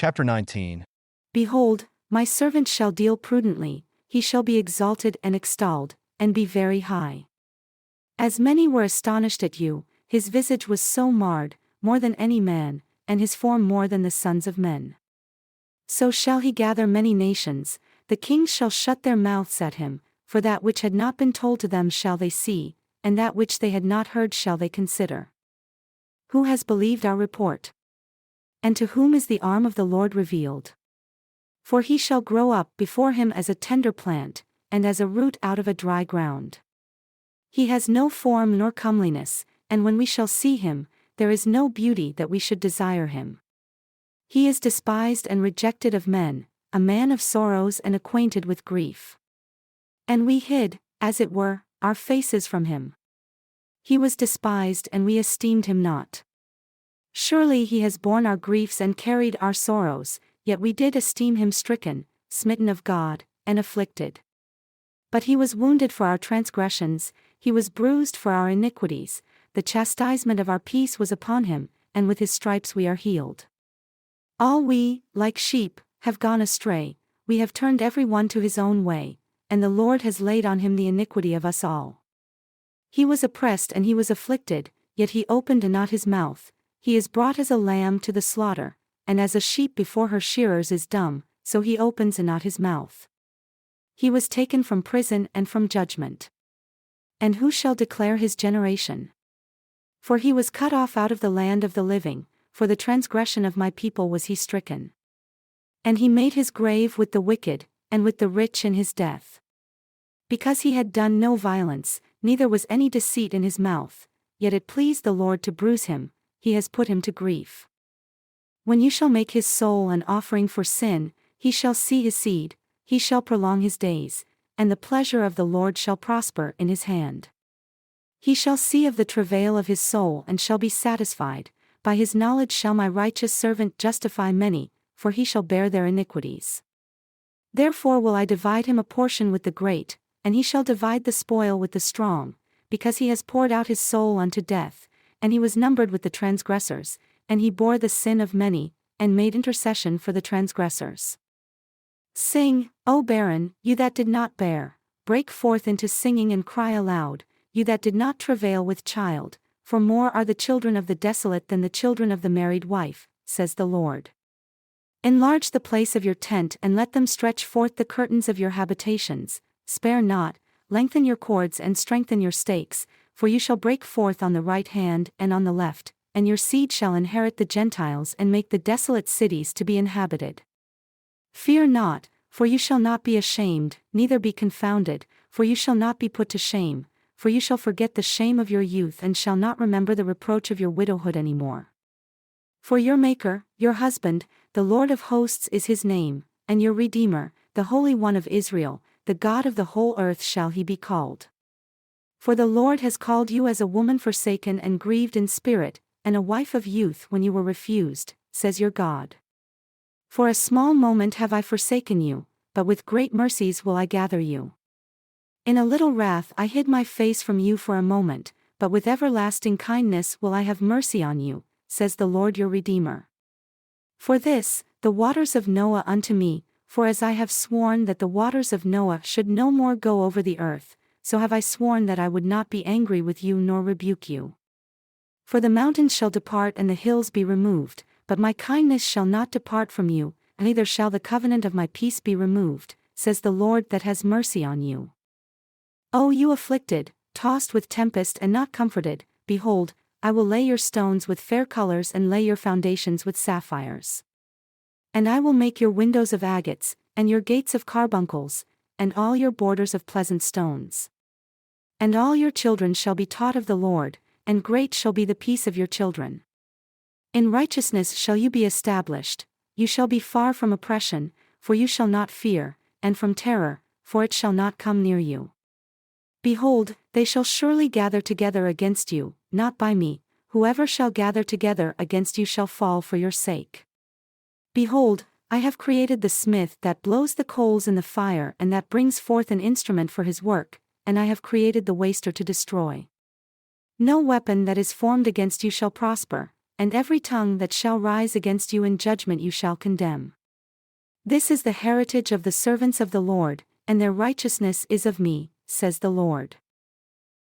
Chapter 19. Behold, my servant shall deal prudently, he shall be exalted and extolled, and be very high. As many were astonished at you, his visage was so marred, more than any man, and his form more than the sons of men. So shall he gather many nations, the kings shall shut their mouths at him, for that which had not been told to them shall they see, and that which they had not heard shall they consider. Who has believed our report? And to whom is the arm of the Lord revealed? For he shall grow up before him as a tender plant, and as a root out of a dry ground. He has no form nor comeliness, and when we shall see him, there is no beauty that we should desire him. He is despised and rejected of men, a man of sorrows and acquainted with grief. And we hid, as it were, our faces from him. He was despised and we esteemed him not. Surely he has borne our griefs and carried our sorrows, yet we did esteem him stricken, smitten of God, and afflicted. But he was wounded for our transgressions, he was bruised for our iniquities, the chastisement of our peace was upon him, and with his stripes we are healed. All we, like sheep, have gone astray, we have turned every one to his own way, and the Lord has laid on him the iniquity of us all. He was oppressed and he was afflicted, yet he opened not his mouth, he is brought as a lamb to the slaughter, and as a sheep before her shearers is dumb, so he opens not his mouth. He was taken from prison and from judgment. And who shall declare his generation? For he was cut off out of the land of the living, for the transgression of my people was he stricken. And he made his grave with the wicked, and with the rich in his death. Because he had done no violence, neither was any deceit in his mouth, yet it pleased the Lord to bruise him, he has put him to grief. When you shall make his soul an offering for sin, he shall see his seed, he shall prolong his days, and the pleasure of the Lord shall prosper in his hand. He shall see of the travail of his soul and shall be satisfied, by his knowledge shall my righteous servant justify many, for he shall bear their iniquities. Therefore will I divide him a portion with the great, and he shall divide the spoil with the strong, because he has poured out his soul unto death, and he was numbered with the transgressors, and he bore the sin of many, and made intercession for the transgressors. Sing, O barren, you that did not bear, break forth into singing and cry aloud, you that did not travail with child, for more are the children of the desolate than the children of the married wife, says the Lord. Enlarge the place of your tent and let them stretch forth the curtains of your habitations, spare not, lengthen your cords and strengthen your stakes, for you shall break forth on the right hand and on the left, and your seed shall inherit the Gentiles and make the desolate cities to be inhabited. Fear not, for you shall not be ashamed, neither be confounded, for you shall not be put to shame, for you shall forget the shame of your youth and shall not remember the reproach of your widowhood any more. For your Maker, your husband, the Lord of hosts is his name, and your Redeemer, the Holy One of Israel, the God of the whole earth shall he be called. For the Lord has called you as a woman forsaken and grieved in spirit, and a wife of youth when you were refused, says your God. For a small moment have I forsaken you, but with great mercies will I gather you. In a little wrath I hid my face from you for a moment, but with everlasting kindness will I have mercy on you, says the Lord your Redeemer. For this, the waters of Noah unto me, for as I have sworn that the waters of Noah should no more go over the earth, so have I sworn that I would not be angry with you nor rebuke you. For the mountains shall depart and the hills be removed, but my kindness shall not depart from you, neither shall the covenant of my peace be removed, says the Lord that has mercy on you. O you afflicted, tossed with tempest and not comforted, behold, I will lay your stones with fair colors and lay your foundations with sapphires. And I will make your windows of agates, and your gates of carbuncles, and all your borders of pleasant stones. And all your children shall be taught of the Lord, and great shall be the peace of your children. In righteousness shall you be established, you shall be far from oppression, for you shall not fear, and from terror, for it shall not come near you. Behold, they shall surely gather together against you, not by me, whoever shall gather together against you shall fall for your sake. Behold, I have created the smith that blows the coals in the fire and that brings forth an instrument for his work, and I have created the waster to destroy. No weapon that is formed against you shall prosper, and every tongue that shall rise against you in judgment you shall condemn. This is the heritage of the servants of the Lord, and their righteousness is of me, says the Lord.